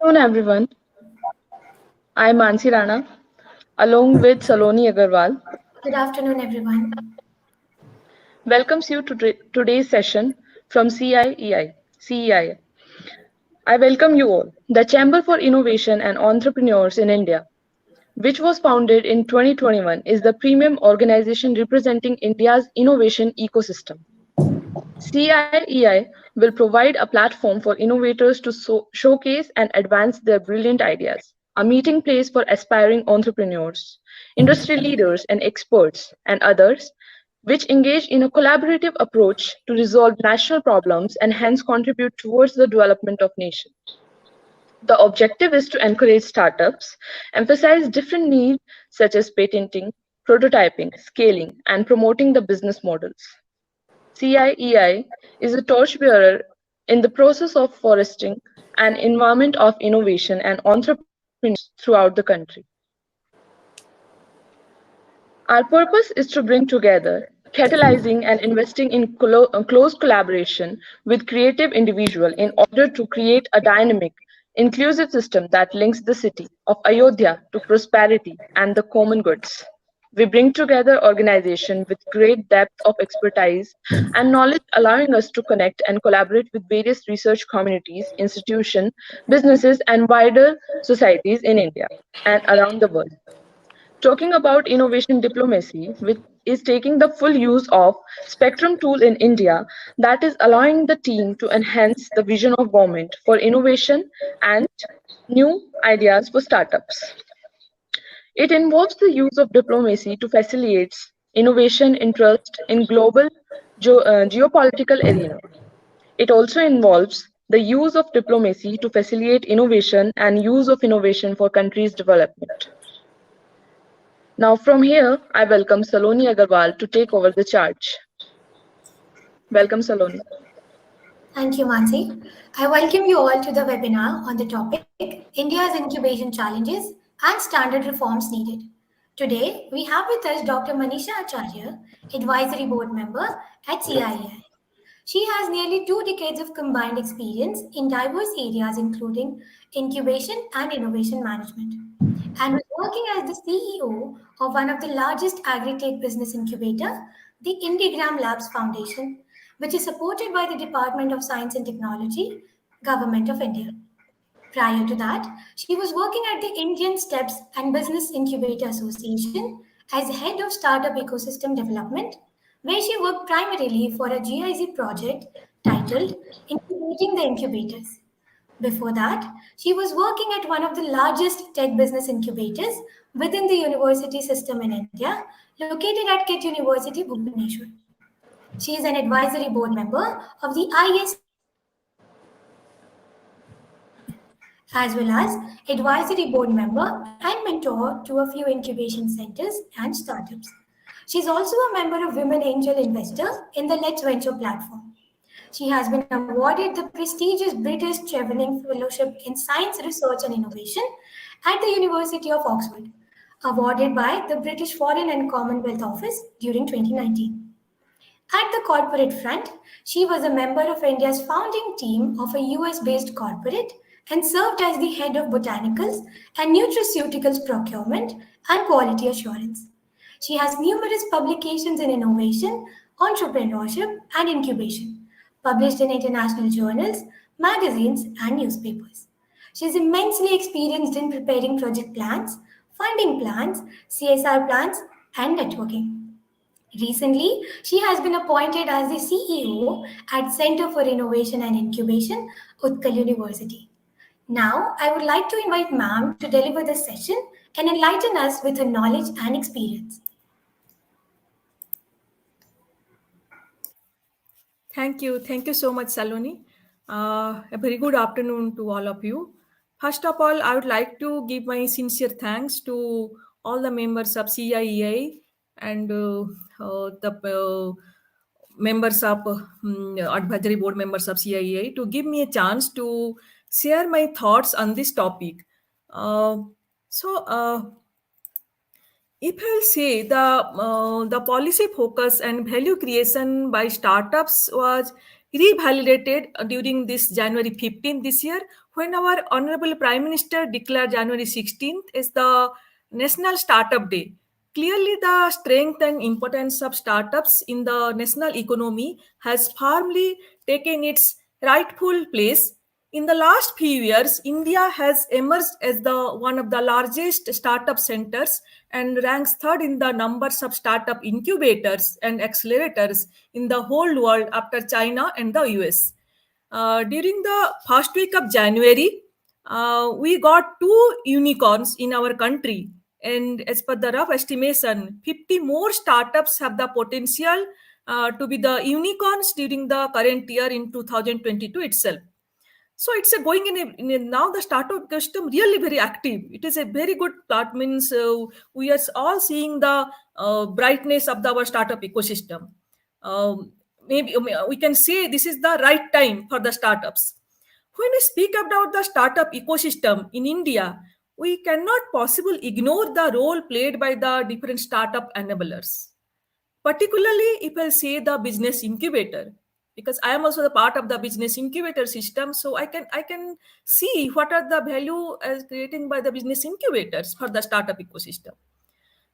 Hello everyone, I'm Mansi Rana along with Saloni Agarwal. Good afternoon, everyone. Welcomes you to today's session from CIEI. I welcome you all. The Chamber for Innovation and Entrepreneurs in India, which was founded in 2021, is the premium organization representing India's innovation ecosystem. CIEI will provide a platform for innovators to showcase and advance their brilliant ideas, a meeting place for aspiring entrepreneurs, industry leaders, and experts, and others, which engage in a collaborative approach to resolve national problems and hence contribute towards the development of nations. The objective is to encourage startups, emphasize different needs such as patenting, prototyping, scaling, and promoting the business models. CIEI is a torchbearer in the process of fostering an environment of innovation and entrepreneurship throughout the country. Our purpose is to bring together, catalyzing and investing in close collaboration with creative individuals in order to create a dynamic, inclusive system that links the city of Ayodhya to prosperity and the common goods. We bring together organizations with great depth of expertise and knowledge, allowing us to connect and collaborate with various research communities, institutions, businesses, and wider societies in India and around the world. Talking about innovation diplomacy, which is taking the full use of Spectrum tool in India that is allowing the team to enhance the vision of government for innovation and new ideas for startups. It involves the use of diplomacy to facilitate innovation interest in global geopolitical arena. It also involves the use of diplomacy to facilitate innovation and use of innovation for countries' development. Now from here, I welcome Saloni Agarwal to take over the charge. Welcome, Saloni. Thank you, Mansi. I welcome you all to the webinar on the topic India's Incubation Challenges and Standard Reforms Needed. Today, we have with us Dr. Manisha Acharya, Advisory Board Member at CIEI. She has nearly 2 decades of combined experience in diverse areas, including incubation and innovation management, and was working as the CEO of one of the largest agri-tech business incubator, the Indigram Labs Foundation, which is supported by the Department of Science and Technology, Government of India. Prior to that, she was working at the Indian Steps and Business Incubator Association as head of startup ecosystem development, where she worked primarily for a GIZ project titled Incubating the Incubators. Before that, she was working at one of the largest tech business incubators within the university system in India, located at KIT University, Bhubaneswar. She is an advisory board member of the as well as advisory board member and mentor to a few incubation centers and startups. She is also a member of Women Angel Investor in the Let's Venture platform. She has been awarded the prestigious British Chevening Fellowship in Science Research and Innovation at the University of Oxford, awarded by the British Foreign and Commonwealth Office during 2019. At the corporate front, she was a member of India's founding team of a US based corporate and served as the head of botanicals and nutraceuticals procurement and quality assurance. She has numerous publications in innovation, entrepreneurship, and incubation, published in international journals, magazines, and newspapers. She is immensely experienced in preparing project plans, funding plans, CSR plans, and networking. Recently, she has been appointed as the CEO at Center for Innovation and Incubation, Utkal University. Now, I would like to invite ma'am to deliver the session and enlighten us with her knowledge and experience. Thank you. Thank you so much, Saloni. A very good afternoon to all of you. First of all, I would like to give my sincere thanks to all the members of CIEI and the members of advisory board members of CIEI to give me a chance to share my thoughts on this topic. If I'll say the policy focus and value creation by startups was revalidated during this January 15 this year, when our Honorable Prime Minister declared January 16th as the National Startup Day. Clearly, the strength and importance of startups in the national economy has firmly taken its rightful place. In the last few years, India has emerged as one of the largest startup centers and ranks third in the numbers of startup incubators and accelerators in the whole world after China and the US. During the first week of January, we got two unicorns in our country. And as per the rough estimation, 50 more startups have the potential to be the unicorns during the current year in 2022 itself. So it's a going now the startup ecosystem really very active. It is a very good plot, means we are all seeing the brightness of our startup ecosystem. Maybe we can say this is the right time for the startups. When we speak about the startup ecosystem in India, we cannot possibly ignore the role played by the different startup enablers, particularly if I say the business incubator, because I am also the part of the business incubator system, so I can see what are the value as creating by the business incubators for the startup ecosystem.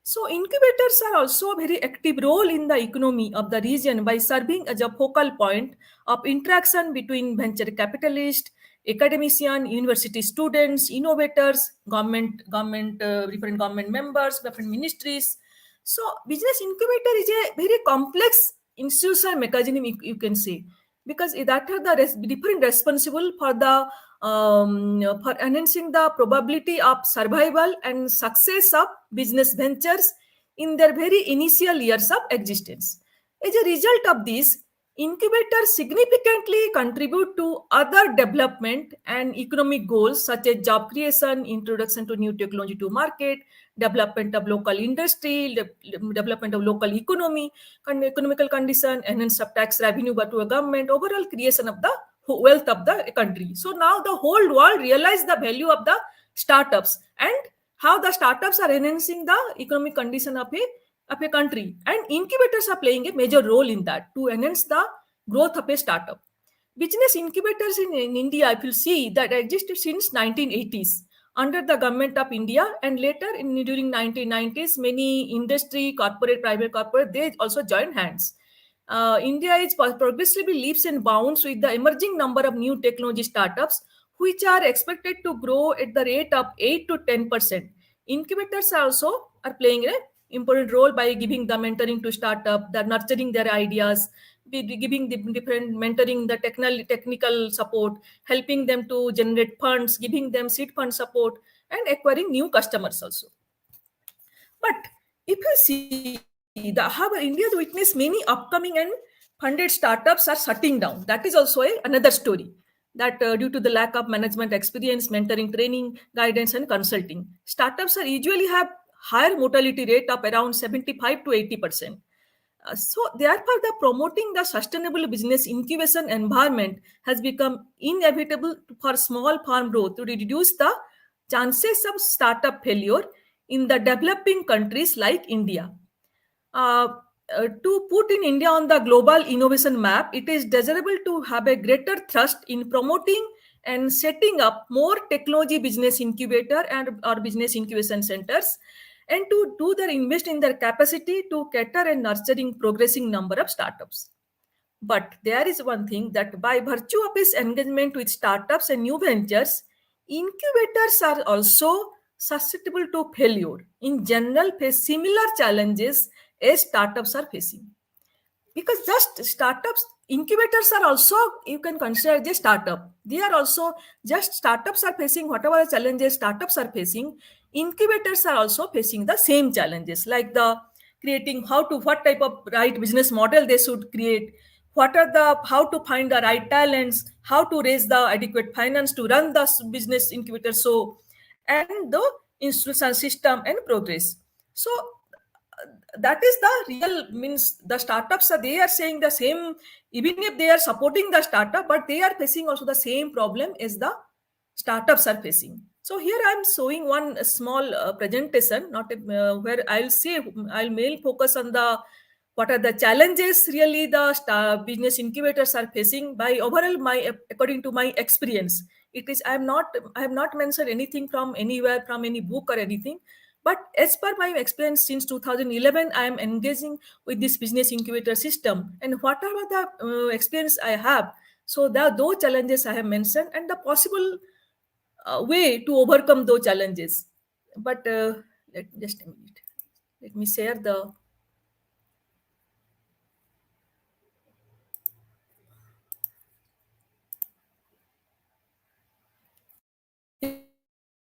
So incubators are also a very active role in the economy of the region by serving as a focal point of interaction between venture capitalists, academician, university students, innovators, different government members, different ministries. So business incubator is a very complex institutional mechanism, you can say, because that are the different responsible for the for enhancing the probability of survival and success of business ventures in their very initial years of existence. As a result of this, incubators significantly contribute to other development and economic goals such as job creation, introduction to new technology to market, development of local industry, development of local economy, economical condition, enhance of tax revenue to a government, overall creation of the wealth of the country. So now the whole world realize the value of the startups and how the startups are enhancing the economic condition of a country, and incubators are playing a major role in that to enhance the growth of a startup. Business incubators in India, if you see, that existed since 1980s under the government of India, and later during 1990s, many industry, corporate, private corporate, they also joined hands. India is progressively leaps and bounds with the emerging number of new technology startups, which are expected to grow at the rate of 8 to 10%. Incubators also are playing an important role by giving the mentoring to startup, the nurturing their ideas, giving the different mentoring, the technical support, helping them to generate funds, giving them seed fund support, and acquiring new customers also. But if you see however, India has witnessed many upcoming and funded startups are shutting down. That is also another story. That due to the lack of management experience, mentoring, training, guidance, and consulting, startups are usually have higher mortality rate of around 75 to 80%. So therefore, the promoting the sustainable business incubation environment has become inevitable for small farm growth to reduce the chances of startup failure in the developing countries like India. Uh, to put in India on the global innovation map, it is desirable to have a greater thrust in promoting and setting up more technology business incubator and or business incubation centers, and to do their invest in their capacity to cater and nurturing progressing number of startups. But there is one thing, that by virtue of its engagement with startups and new ventures, incubators are also susceptible to failure. In general, face similar challenges as startups are facing. Because just startups, incubators are also, you can consider as a startup. They are also, just startups are facing whatever the challenges startups are facing, incubators are also facing the same challenges, like the creating what type of right business model they should create, what are the how to find the right talents, how to raise the adequate finance to run the business incubator, so and the institutional system and progress. So that is the real, means the startups are, they are saying the same, even if they are supporting the startup, but they are facing also the same problem as the startups are facing. So here I'm showing one small presentation, not where I'll main focus on the what are the challenges really the business incubators are facing by overall my according to my experience It is, I have not mentioned anything from anywhere, from any book or anything. But as per my experience since 2011, I am engaging with this business incubator system, and whatever the experience I have, so there are those challenges I have mentioned and the possible way to overcome those challenges. But just a minute, let me share the.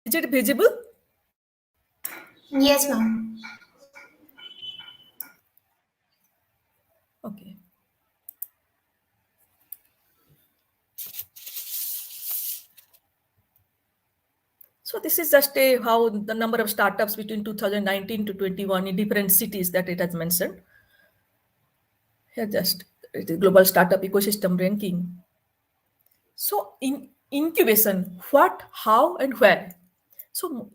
Is it visible? Yes, ma'am. Okay. So this is just a how the number of startups between 2019 to 21 in different cities that it has mentioned. Here just it is global startup ecosystem ranking. So in incubation, what, how, and where? So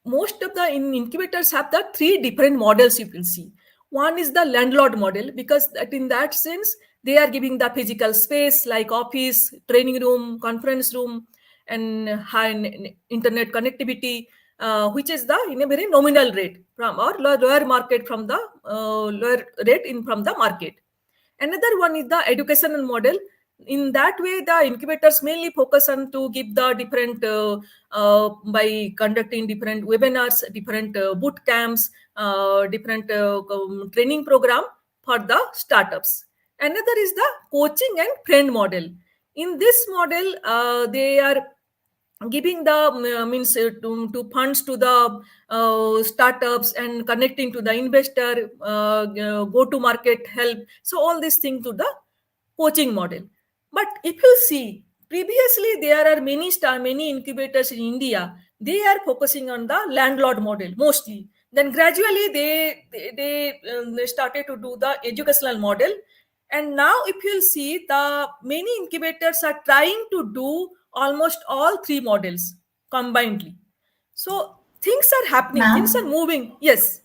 most of the incubators have the three different models you will see. One is the landlord model, because that in that sense they are giving the physical space like office, training room, conference room, and high internet connectivity, which is the in a very nominal rate from or lower market from the lower rate in from the market. Another one is the educational model. In that way, the incubators mainly focus on to give the different by conducting different webinars, different boot camps, different training program for the startups. Another is the coaching and friend model. In this model, they are giving the means to funds to the startups and connecting to the investor, go to market help, so all these things to the coaching model. But if you see, previously there are many incubators in India, they are focusing on the landlord model mostly. Then gradually they started to do the educational model. And now if you'll see, the many incubators are trying to do almost all three models combinedly. So things are happening, things are Ma'am, moving. Yes.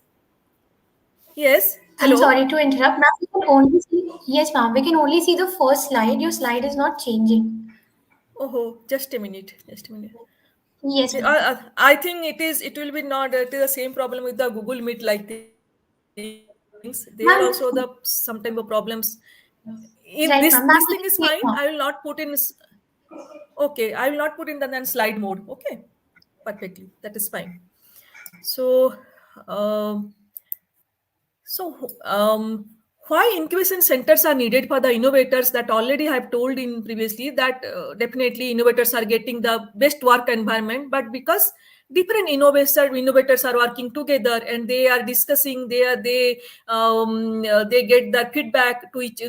Yes. I'm sorry Hello. to interrupt. Ma'am, we can only see, yes, ma'am, we can only see the first slide. Your slide is not changing. Oh, just a minute. Just a minute. Yes, ma'am. I think it is. It will be not. It is the same problem with the Google Meet like things. There are also the some type of Ma'am, problems. If this right, thing ma'am. is Ma'am, fine, we I can will see it not now. put in. Okay, I will not put in the then slide mode. Okay, perfectly. That is fine. So, um, so, why incubation centers are needed for the innovators? That already I have told in previously that definitely innovators are getting the best work environment, but because different innovators are working together and they are discussing, they get the feedback to each,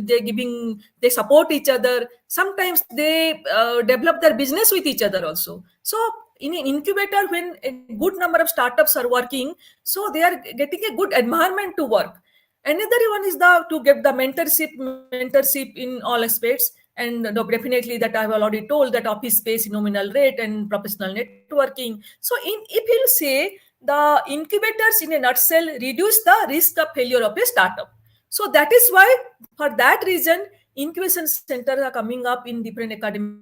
they support each other. Sometimes they develop their business with each other also. So in an incubator, when a good number of startups are working, so they are getting a good environment to work. Another one is the to get the mentorship in all aspects. And definitely that I've already told, that office space in nominal rate and professional networking. So in if you say, the incubators in a nutshell reduce the risk of failure of a startup. So that is why, for that reason, incubation centers are coming up in different academic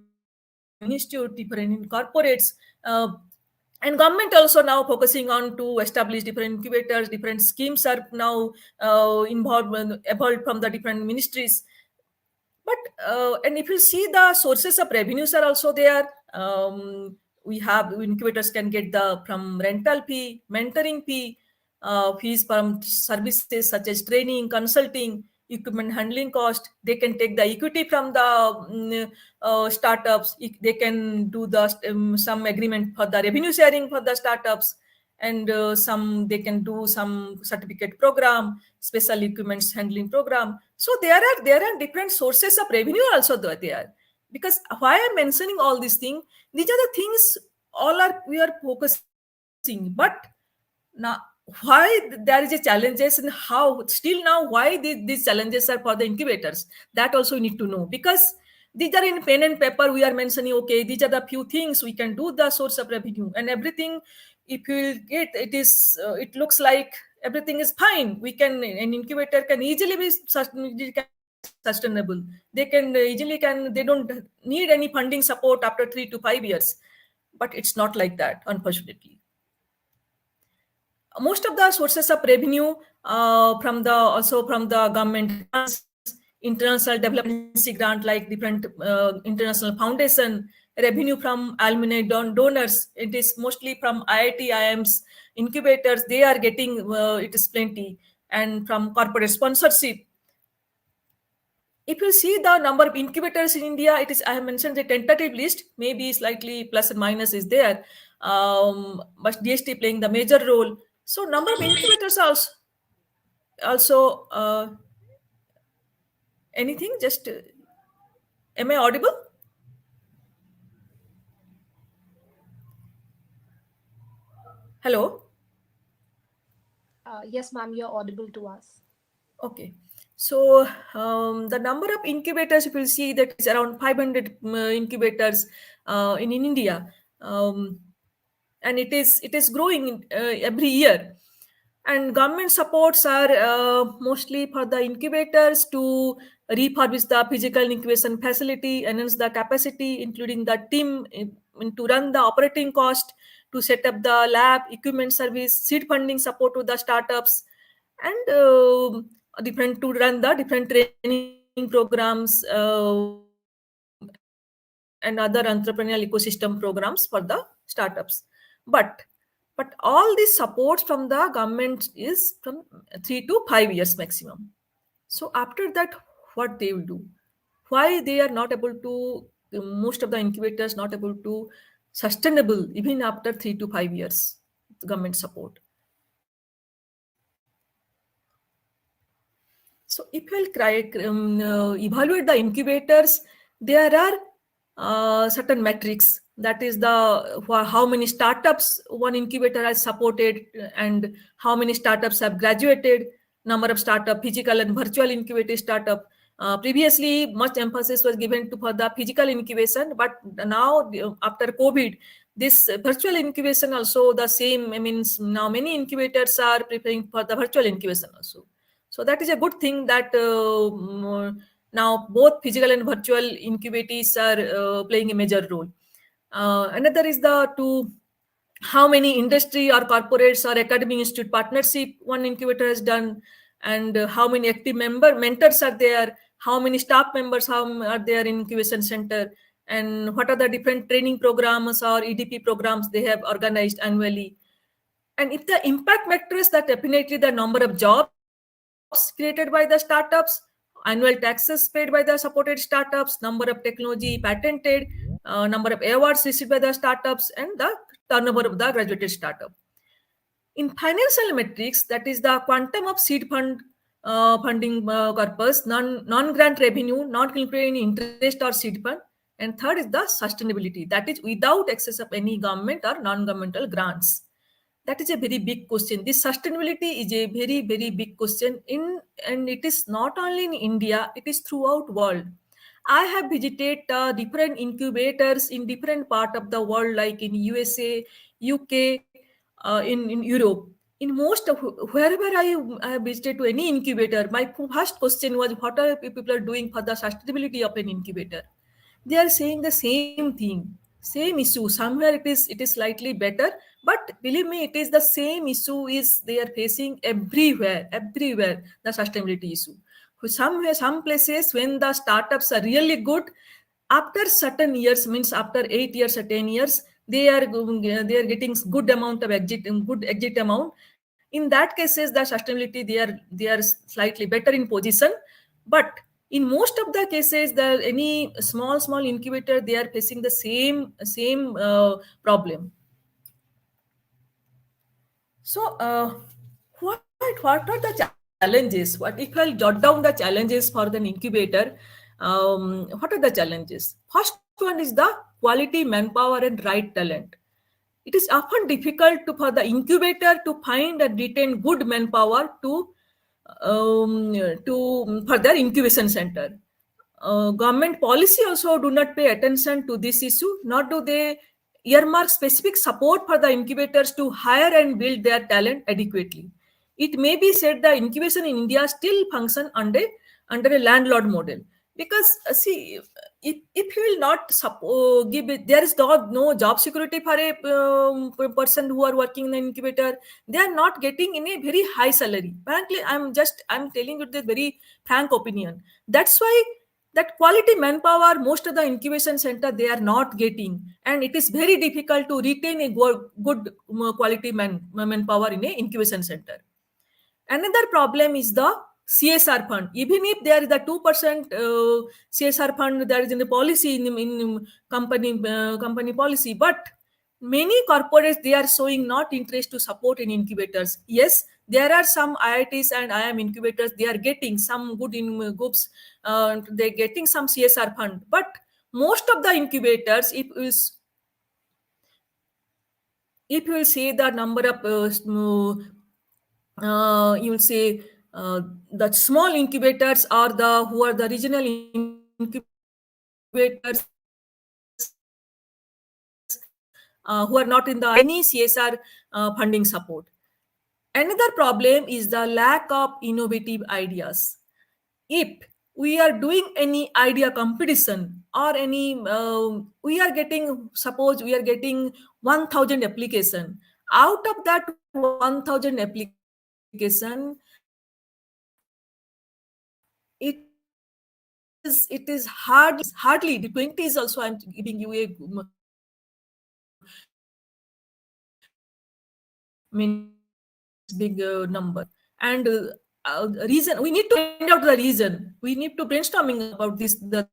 institute, different in corporates, and government also now focusing on to establish different incubators. Different schemes are now evolved from the different ministries. But and if you see, the sources of revenues are also there. We have incubators can get the from rental fee, mentoring fee, fees from services such as training, consulting, equipment handling cost. They can take the equity from the startups. They can do the some agreement for the revenue sharing for the startups. And some they can do some certificate program, special equipments handling program. So there are different sources of revenue also there. Because why I'm mentioning all these things, these are the things all are we are focusing. But now, why there is a challenges, and how still now why these challenges are for the incubators, that also we need to know. Because these are in pen and paper, we are mentioning, okay, these are the few things we can do, the source of revenue and everything. If you will get it, is it looks like everything is fine. We can, an incubator can easily be sustainable. They can they don't need any funding support after 3 to 5 years. But it's not like that, unfortunately. Most of the sources of revenue from the government grants, international development agency grant like different international foundation, revenue from alumni donors. It is mostly from IIT, IIMs, incubators. They are getting it is plenty, and from corporate sponsorship. If you see the number of incubators in India, it is, I have mentioned the tentative list, maybe slightly plus and minus is there, but DST playing the major role. So number of incubators also anything, just am I audible? Hello? Yes, ma'am, you're audible to us. Okay. So the number of incubators, if you see, that is around 500 incubators in India. And it is growing every year. And government supports are mostly for the incubators to refurbish the physical incubation facility, enhance the capacity, including the team to run the operating cost, to set up the lab, equipment service, seed funding support to the startups, and different to run the different training programs and other entrepreneurial ecosystem programs for the startups. But all these supports from the government is from 3 to 5 years maximum. So after that, what they will do? Why they are not able to? Most of the incubators not able to sustainable even after 3 to 5 years government support. So if we'll evaluate the incubators, there are certain metrics. That is how many startups one incubator has supported, and how many startups have graduated, number of startup, physical and virtual incubator startup. Previously, much emphasis was given for the physical incubation, but now after COVID, this virtual incubation also the same. I mean, now many incubators are preparing for the virtual incubation also. So that is a good thing that now both physical and virtual incubators are playing a major role. Another is how many industry or corporates or academic institute partnership one incubator has done, and how many active mentors are there, how many staff members are there in incubation center, and what are the different training programs or EDP programs they have organized annually. And if the impact matters, that definitely the number of jobs created by the startups, annual taxes paid by the supported startups, number of technology patented, number of awards received by the startups, and the turnover of the graduated startup. In financial metrics, that is the quantum of seed funding corpus, non-grant revenue, not including interest or seed fund. And third is the sustainability, that is without access of any government or non-governmental grants. That is a very big question. This sustainability is a very, very big question and it is not only in India, it is throughout world. I have visited different incubators in different part of the world, like in USA, UK, in Europe. In most of wherever I have visited to any incubator, my first question was, what are people are doing for the sustainability of an incubator? They are saying the same thing, same issue. Somewhere it is slightly better, but believe me, it is the same issue is they are facing everywhere, the sustainability issue. Somewhere, some places, when the startups are really good, after certain years, means after 8 years or 10 years, they are getting good amount of good exit amount. In that cases, the sustainability, they are slightly better in position. But in most of the cases, any small incubator, they are facing the same problem. So what are the challenges? What if I'll jot down the challenges for the incubator? What are the challenges? First one is the quality manpower and right talent. It is often difficult for the incubator to find and retain good manpower for their incubation center. Government policy also do not pay attention to this issue, nor do they earmark specific support for the incubators to hire and build their talent adequately. It may be said the incubation in India still function under a landlord model. Because see, if you will not give it, there is no job security for a person who are working in an incubator. They are not getting in a very high salary. Frankly, I'm telling you the very frank opinion. That's why that quality manpower, most of the incubation center, they are not getting, and it is very difficult to retain a good quality manpower in a incubation center. Another problem is the CSR fund. Even if there is a 2% CSR fund, there is in the policy in company policy, but many corporates, they are showing not interest to support in incubators. Yes, there are some IITs and IIM incubators, they are getting some good in groups, they're getting some CSR fund, but most of the incubators, if you will see the number of you will say the small incubators are the who are the regional incubators, who are not in the any CSR funding support. Another problem is the lack of innovative ideas. If we are doing any idea competition or any we are getting, suppose we are getting 1000 application. Out of that 1000 application, it is hardly the 20 is also, I'm giving you a means big number. And reason, we need to find out the reason, we need to brainstorming about this, the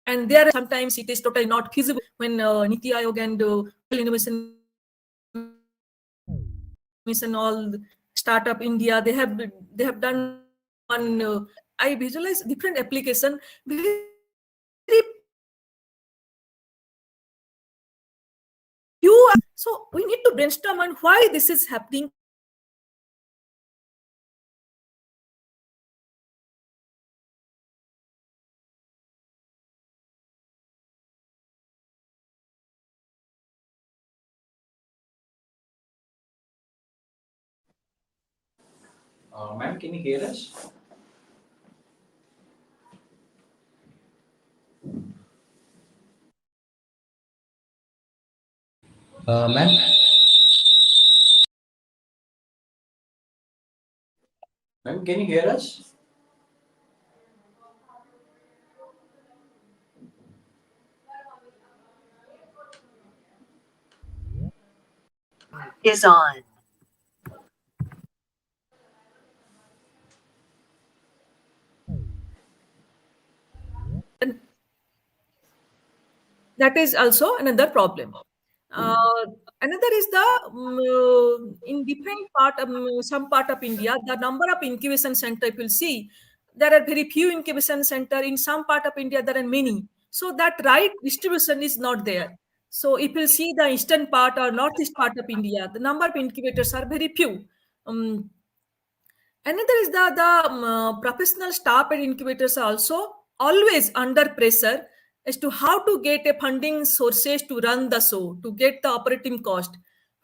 and there sometimes it is totally not feasible. When Niti Aayog and Innovation Mission, all startup India, they have done one. I visualize different application, very few. So we need to brainstorm on why this is happening. Ma'am, can you hear us? Ma'am? Ma'am, can you hear us? Is on. That is also another problem. Another is the in different part of some part of India, the number of incubation center, if you'll see, there are very few incubation center. In some part of India, there are many. So that right distribution is not there. So if you see the eastern part or northeast part of India, the number of incubators are very few. Um, Another is the professional staff at incubators are also always under pressure as to how to get a funding sources to run the show, to get the operating cost,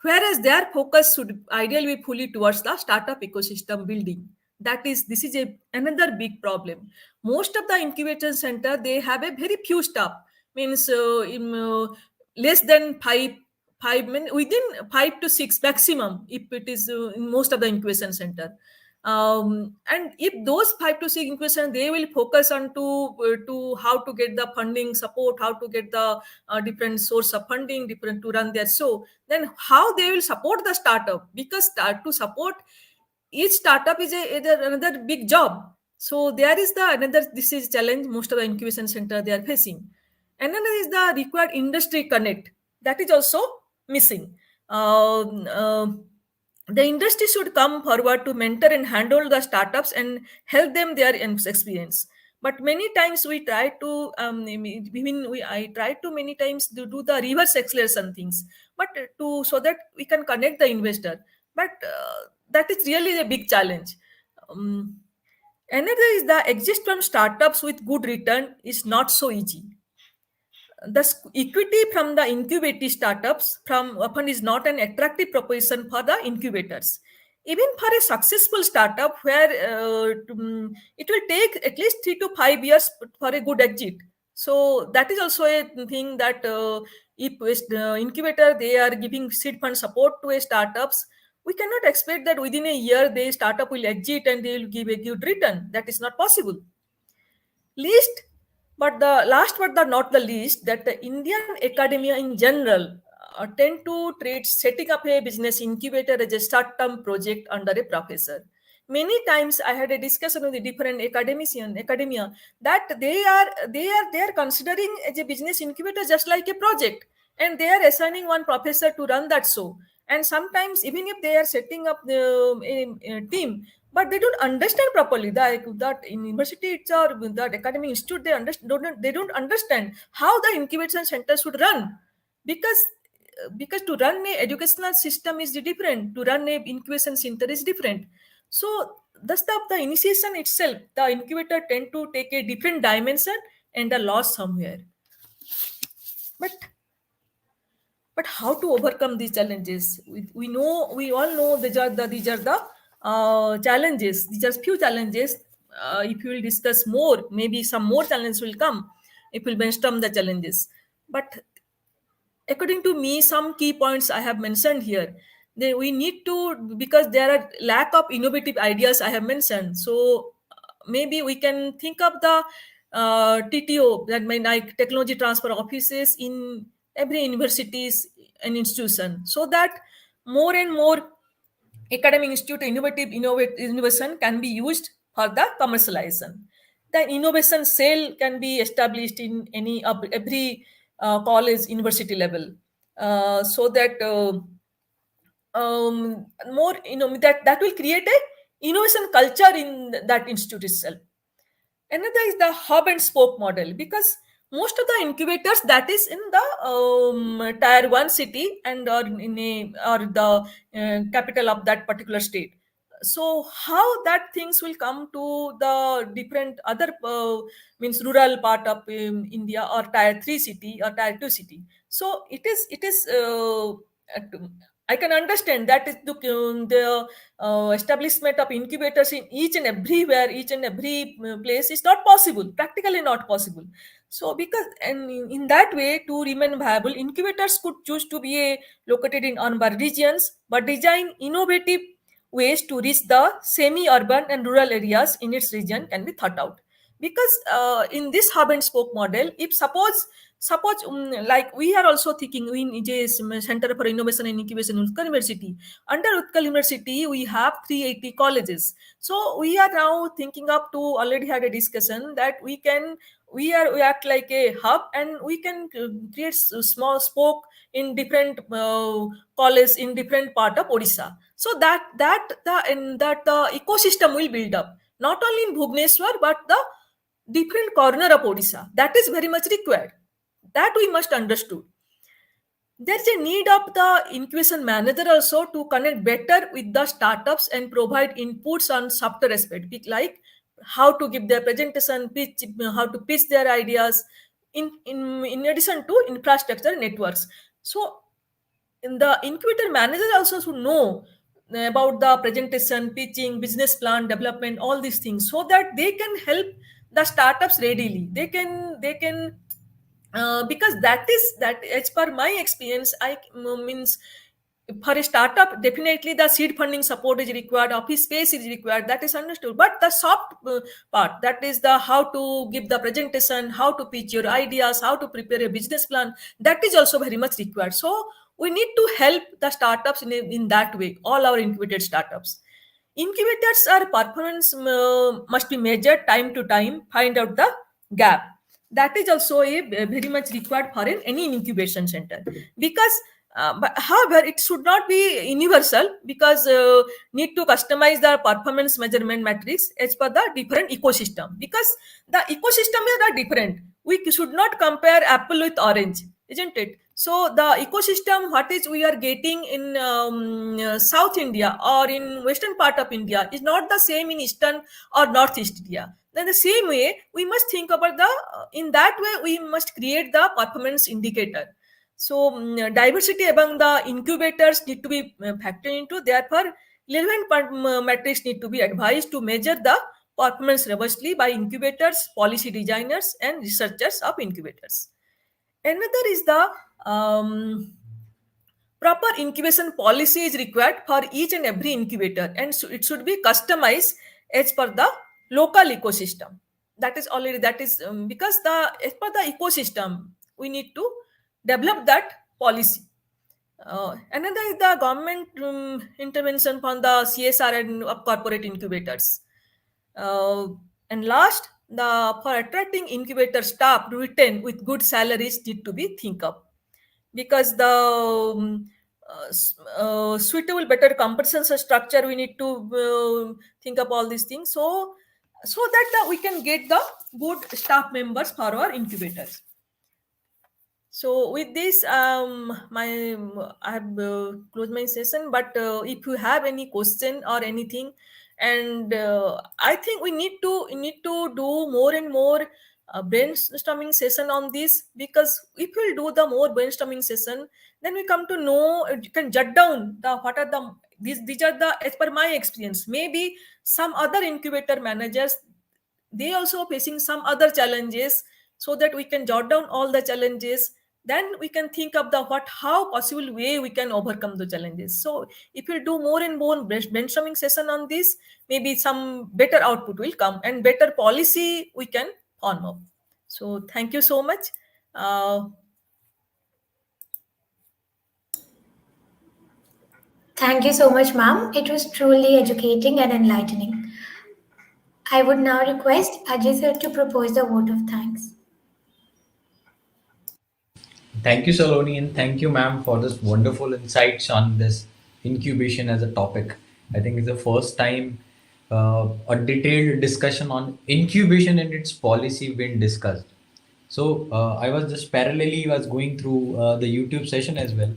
whereas their focus should ideally be fully towards the startup ecosystem building. This is another big problem. Most of the incubation center, they have a very few staff, means less than within 5 to 6 maximum, if it is in most of the incubation center. And if those 5 to 6 incubation, they will focus on to how to get the funding support, how to get the different source of funding, different to run their show, then how they will support the startup, because to support each startup is another big job. So there is the another, this is challenge most of the incubation center they are facing. Another is the required industry connect, that is also missing. Um, uh, the industry should come forward to mentor and handle the startups and help them their experience. But many times we try to I try to many times to do the reverse acceleration things, but to so that we can connect the investor. But that is really a big challenge. Um, Another is the exist from startups with good return is not so easy. the equity from the incubating startups from often is not an attractive proposition for the incubators. Even for a successful startup where it will take at least 3 to 5 years for a good exit. So that is also a thing that if incubator, they are giving seed fund support to a startups, we cannot expect that within a year the startup will exit and they will give a good return. That is not possible. Least, but the last but the not the least, that the Indian academia in general tend to treat setting up a business incubator as a short-term project under a professor. Many times I had a discussion with the different academia, that they are considering as a business incubator just like a project, and they are assigning one professor to run that show. And sometimes even if they are setting up a team, but they don't understand properly that in university it's or that academic institute, they don't understand how the incubation center should run, because to run a educational system is different, to run a incubation center is different. So thus the initiation itself, the incubator tend to take a different dimension and a loss somewhere. but but how to overcome these challenges? We all know these are the challenges. These are few challenges. If you will discuss more, maybe some more challenges will come if we will brainstorm the challenges. But according to me, some key points I have mentioned here. We need to, because there are lack of innovative ideas I have mentioned. So maybe we can think of the TTO, that means like technology transfer offices in every universities and institution, so that more and more academic institute innovation can be used for the commercialization. The innovation cell can be established in any of every college university level, so that more that will create a innovation culture in that institute itself. Another is the hub and spoke model, because most of the incubators that is in the tier 1 city and or in a or the capital of that particular state. So how that things will come to the different other means rural part of India, or tier 3 city or tier 2 city. So it is I can understand that is the establishment of incubators in each and everywhere, each and every place is not possible, practically not possible. So because, and in that way, to remain viable, incubators could choose to be located in urban regions, but design innovative ways to reach the semi-urban and rural areas in its region can be thought out. Because in this hub and spoke model, if suppose like we are also thinking in JS Center for Innovation and Incubation, Utkal University. Under Utkal University, we have 380 colleges. So we are now thinking up to, already had a discussion that we act like a hub, and we can create small spoke in different colleges in different part of Odisha. So that the ecosystem will build up, not only in Bhubaneswar but the different corner of Odisha. That is very much required. That we must understood. There's a need of the incubation manager also to connect better with the startups and provide inputs on software aspect, like how to give their presentation, pitch, how to pitch their ideas, in addition to infrastructure networks. So in the incubator manager also should know about the presentation, pitching, business plan, development, all these things, so that they can help the startups readily. They can because that as per my experience, means for a startup, definitely the seed funding support is required, office space is required, that is understood. But the soft part, that is the how to give the presentation, how to pitch your ideas, how to prepare a business plan, that is also very much required. So we need to help the startups in that way, all our incubated startups. Incubators are performance must be measured time to time, find out the gap. That is also very much required for any incubation center. Because but however, it should not be universal, because need to customize the performance measurement matrix as per the different ecosystem, because the ecosystem are different. We should not compare apple with orange, isn't it? So the ecosystem, what is we are getting in South India or in western part of India is not the same in eastern or northeast India. Then the same way, we must think about the in that way we must create the performance indicator. So diversity among the incubators need to be factored into. Therefore, relevant metrics need to be advised to measure the performance robustly by incubators, policy designers, and researchers of incubators. Another is the proper incubation policy is required for each and every incubator, and so it should be customized as per the local ecosystem. That is already that is because the as per the ecosystem we need to develop that policy. Another is the government intervention from the CSR and corporate incubators. Uh, and last, the for attracting incubator staff to retain with good salaries need to be think of, because the suitable better compensation structure we need to think of all these things, so that we can get the good staff members for our incubators. So with this, I have closed my session. But if you have any question or anything, and I think we need to do more and more brainstorming session on this, because if we'll do the more brainstorming session, then we come to know, you can jot down the what are the these are the, as per my experience, maybe some other incubator managers, they also facing some other challenges, so that we can jot down all the challenges. Then we can think of the what how possible way we can overcome the challenges. So if we do more and more brainstorming session on this, maybe some better output will come and better policy we can form up. So thank you so much. uh, Thank you so much, ma'am. It was truly educating and enlightening. I would now request Ajay sir to propose the vote of thanks. Thank you, Saloni, and thank you, ma'am, for this wonderful insights on this incubation as a topic. I think it's the first time a detailed discussion on incubation and its policy been discussed. So I was just parallelly was going through the YouTube session as well.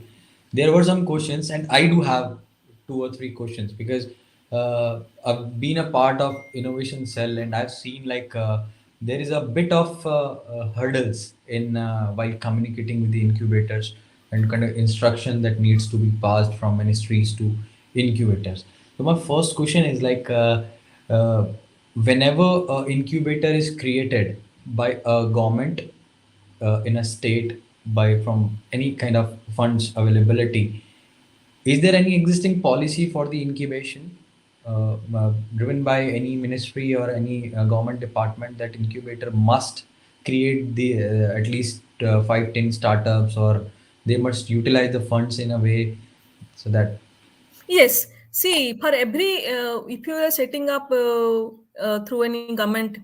There were some questions, and I do have two or three questions because I've been a part of innovation cell, and I've seen like there is a bit of hurdles in while communicating with the incubators and kind of instruction that needs to be passed from ministries to incubators. So my first question is like uh, whenever a incubator is created by a government in a state by from any kind of funds availability, is there any existing policy for the incubation driven by any ministry or any government department that incubator must create the at least 5-10 startups, or they must utilize the funds in a way so that Yes. See, for every if you are setting up through any government,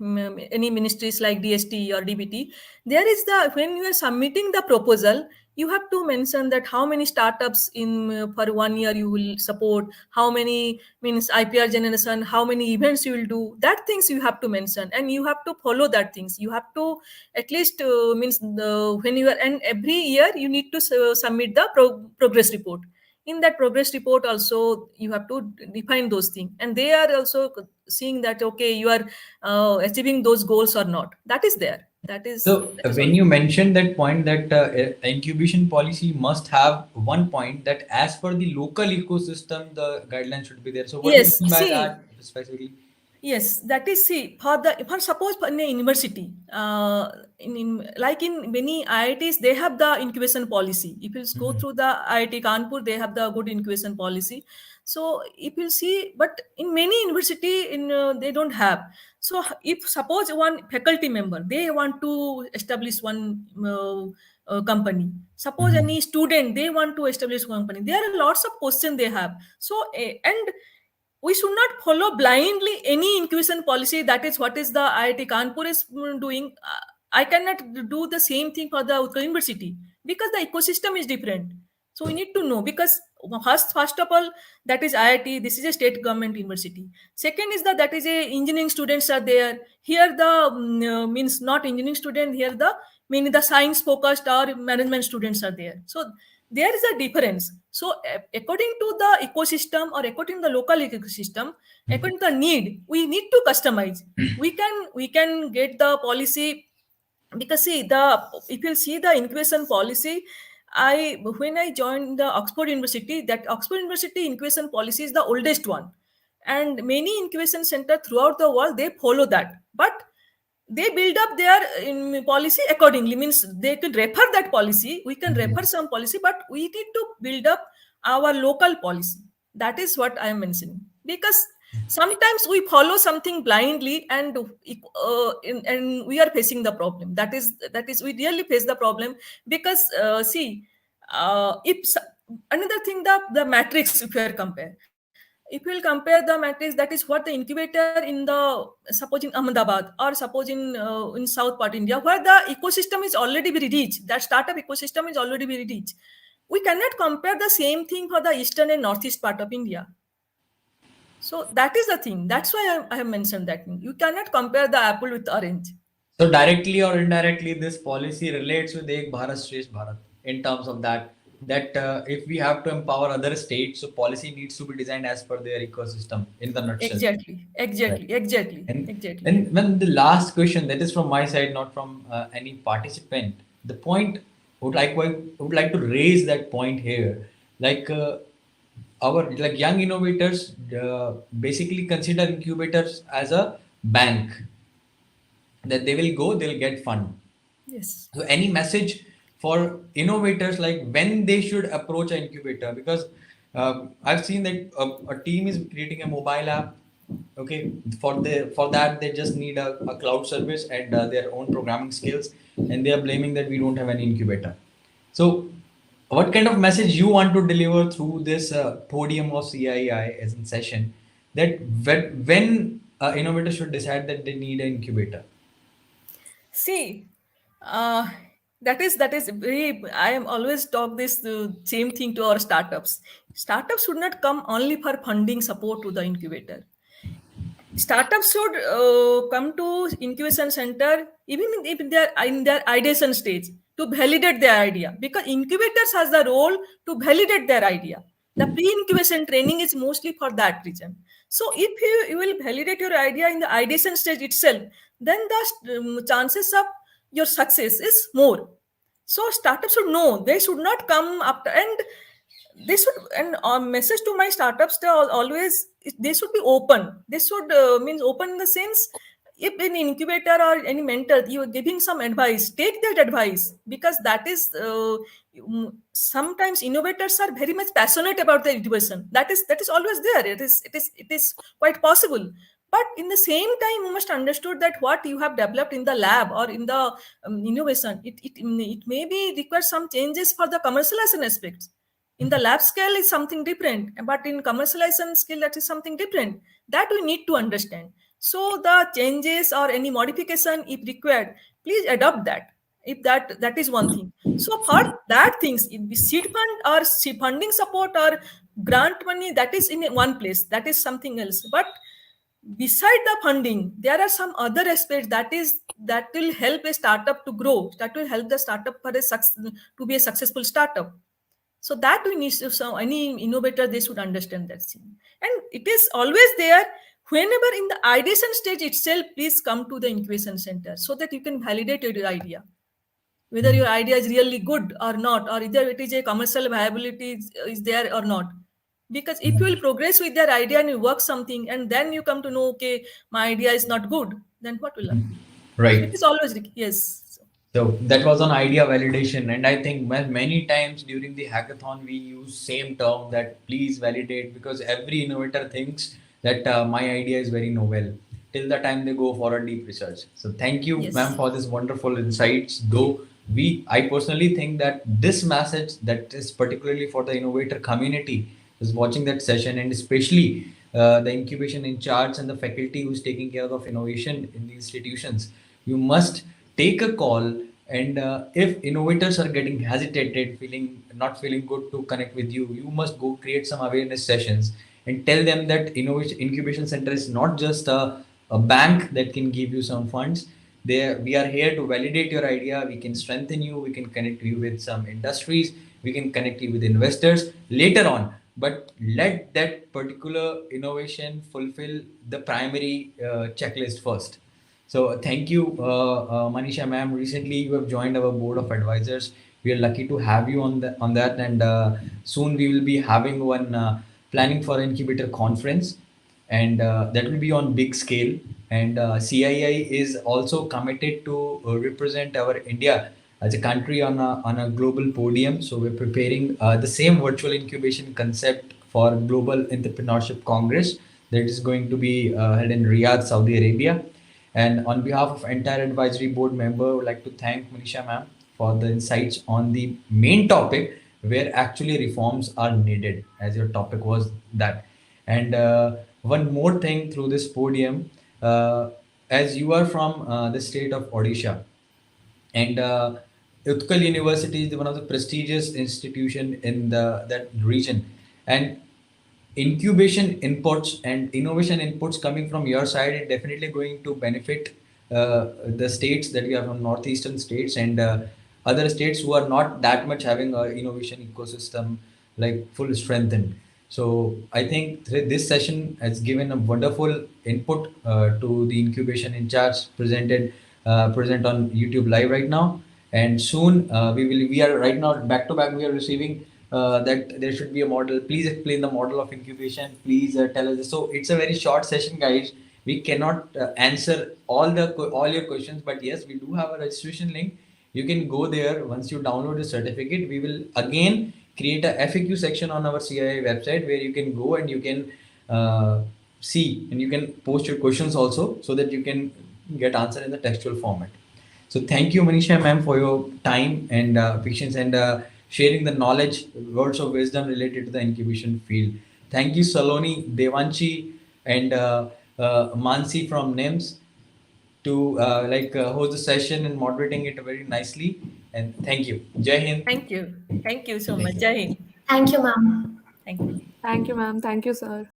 any ministries like DST or DBT, there is the when you are submitting the proposal, you have to mention that how many startups in for 1 year you will support, how many means IPR generation, how many events you will do. That things you have to mention, and you have to follow that things. You have to at least means when you are, and every year you need to submit the progress report. In that progress report also you have to define those things, and they are also seeing that okay, you are achieving those goals or not. That is there, so that is when all. you mentioned that point that incubation policy must have one point that as per the local ecosystem the guidelines should be there. So what do you Yes, mean by see. that specifically? Yes, that is, see, for the for suppose in a university, in like in many IITs, they have the incubation policy. If you go Mhm. through the IIT Kanpur, they have the good incubation policy. So if you see, but in many university, in they don't have. So if suppose one faculty member they want to establish one company, suppose Mhm. any student they want to establish one company, there are lots of questions they have. So and we should not follow blindly any inclusion policy. That is what is the IIT Kanpur is doing. I cannot do the same thing for the Utkal University, because the ecosystem is different. So we need to know, because first of all, that is IIT. This is a state government university. Second is that is a engineering students are there. Here the means not engineering student. Here the meaning the science focused or management students are there. So there is a difference. So according to the ecosystem or according to the local ecosystem, according to the need, we need to customize. We can get the policy, because see, the if you see the incubation policy, I when I joined the Oxford University, that Oxford University incubation policy is the oldest one, and many incubation center throughout the world they follow that, but they build up their policy accordingly. Means they can refer that policy, we can refer some policy, but we need to build up our local policy. That is what I am mentioning, because sometimes we follow something blindly, and we are facing the problem. That is we really face the problem, because see, if another thing, the matrix, if you are compare, if you will compare the matrix, that is what the incubator in the, suppose in Ahmedabad, or suppose in south part India, where the ecosystem is already very rich, that startup ecosystem is already very rich. We cannot compare the same thing for the eastern and northeast part of India. So that is the thing. That's why I have mentioned that thing. You cannot compare the apple with orange. So directly or indirectly, this policy relates with Ek Bharat Shresth Bharat in terms of that if we have to empower other states, so policy needs to be designed as per their ecosystem in the nutshell. Exactly, Right. exactly, exactly, And exactly. and when the last question, that is from my side, not from any participant. The point would like to raise that point here, like our like young innovators basically consider incubators as a bank, that they will go, they'll get fund. Yes. So any message for innovators, like when they should approach an incubator? Because I've seen that a team is creating a mobile app. Okay, for that they just need a cloud service and their own programming skills, and they are blaming that we don't have an incubator. So, what kind of message you want to deliver through this podium of CIEI as in session, that when innovators should decide that they need an incubator? See, uh, that is very. I am always talk this same thing to our startups. Startups should not come only for funding support to the incubator. Startups should come to incubation center even if they are in their ideation stage, to validate their idea, because incubators has the role to validate their idea. The pre-incubation training is mostly for that reason. So if you will validate your idea in the ideation stage itself, then the chances of your success is more. So startups should know, they should not come after, and they should, and message to my startups, they always, they should be open. They should means open in the sense, if an incubator or any mentor you are giving some advice, take that advice, because that is sometimes innovators are very much passionate about their innovation. That is always there. It is quite possible. But in the same time, you must understood that what you have developed in the lab or in the innovation, it may be require some changes for the commercialization aspects. In the lab scale is something different, but in commercialization scale, that is something different, that we need to understand. So the changes or any modification if required, please adopt that. If that is one thing. So for that things, if the seed fund or funding support or grant money, that is in one place, that is something else. But beside the funding, there are some other aspects that will help a startup to grow, that will help the startup to be a successful startup. So that we need to, so any innovator, they should understand that thing. And it is always there. Whenever in the ideation stage itself, please come to the incubation center so that you can validate your idea, whether your idea is really good or not, or either it is a commercial viability is there or not. Because if you will progress with their idea and you work something, and then you come to know, okay, my idea is not good, then what will happen? So it Right. is always yes. So that was on idea validation, and I think many times during the hackathon we use same term, that please validate, because every innovator thinks that my idea is very novel till the time they go for a deep research. So thank you, ma'am, Yes. for this wonderful insights. Though I personally think that this message that is particularly for the innovator community is watching that session, and especially the incubation in charge and the faculty who's taking care of innovation in the institutions, you must take a call. And if innovators are getting hesitated, feeling not feeling good to connect with you, you must go create some awareness sessions and tell them that innovation incubation center is not just a bank that can give you some funds. There, we are here to validate your idea. We can strengthen you. We can connect you with some industries. We can connect you with investors later on. But let that particular innovation fulfill the primary checklist first. So thank you, Manisha ma'am. Recently, you have joined our board of advisors. We are lucky to have you on that, and soon we will be having one planning for incubator conference, and that will be on big scale. And CII is also committed to represent our India as a country on a global podium. So we're preparing the same virtual incubation concept for Global Entrepreneurship Congress that is going to be held in Riyadh, Saudi Arabia. And on behalf of entire advisory board member, I would like to thank Manisha ma'am for the insights on the main topic where actually reforms are needed, as your topic was that. And one more thing through this podium, as you are from the state of Odisha, and Utkal University is one of the prestigious institution in that region, and incubation inputs and innovation inputs coming from your side is definitely going to benefit the states that we have from northeastern states, and other states who are not that much having a innovation ecosystem like full strengthened. So I think this session has given a wonderful input to the incubation in charge present on YouTube live right now. And soon we are right now back to back, we are receiving that there should be a model. Please explain the model of incubation. Please tell us. So it's a very short session, guys. We cannot answer all your questions, but yes, we do have a registration link. You can go there. Once you download the certificate, we will again create a FAQ section on our CII website where you can go and you can see, and you can post your questions also, so that you can get answer in the textual format. So thank you, Manisha ma'am, for your time and patience, and sharing the knowledge, words of wisdom related to the incubation field. Thank you, Saloni, Devanchi, and Mansi from NIMS to host the session and moderating it very nicely. And thank you. Jai Hind. Thank you. Thank you so Thank much. you. Jai Hind. Thank you, ma'am. Thank you. Thank you, ma'am. Thank you, sir.